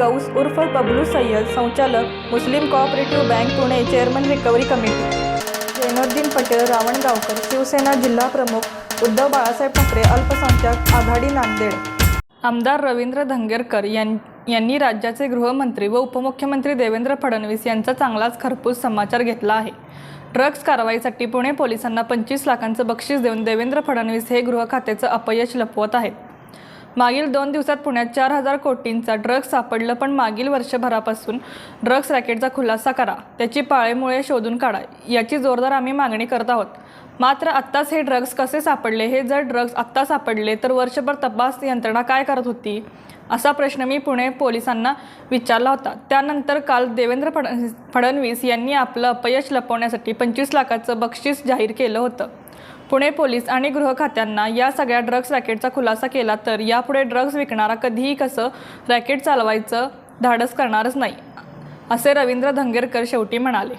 Gauss उर्फ बबलू सय्यद, संचालक Muslim cooperative bank Pune, chairman recovery committee, Zainuddin Patel Raongaonkar, Shivsena जिल्हा प्रमुख उद्धव बाळासाहेब ठाकरे, अल्पसंख्याक आघाडी, नांदेड। आमदार रवींद्र धंगेरकर यांनी राज्याचे गृहमंत्री व उपमुख्यमंत्री देवेंद्र फडणवीस यांचा चांगलाच खरपूस समाचार घेतला आहे। ड्रग्ज कारवाईसाठी पुणे पोलिसांना 25 लाखांचं बक्षीस देऊन देवेंद्र फडणवीस हे गृह खात्याचं अपयश लपवत आहेत। मागील 2 दिवसात पुण्यात 4,000 कोटींचा ड्रग्ज सापडलं, पण मागील वर्षभरापासून ड्रग्ज रॅकेटचा खुलासा करा, त्याची पाळेमुळे शोधून काढा, याची जोरदार आम्ही मागणी करत आहोत। मात्र आत्ताच हे ड्रग्ज कसे सापडले? हे जर ड्रग्ज आत्ता सापडले तर वर्षभर तपास यंत्रणा काय करत होती, असा प्रश्न मी पुणे पोलिसांना विचारला होता। त्यानंतर काल देवेंद्र फडणवीस यांनी आपलं अपयश लपवण्यासाठी 25 लाखाचं बक्षीस जाहीर केलं होतं। पुणे पोलीस आणि गृह खात्यांना या सगळ्या ड्रग्ज रॅकेटचा खुलासा केला तर यापुढे ड्रग्ज विकणारा कधीही कसं रॅकेट चालवायचं धाडस करणारच नाही, असे रवींद्र धंगेरकर शेवटी म्हणाले।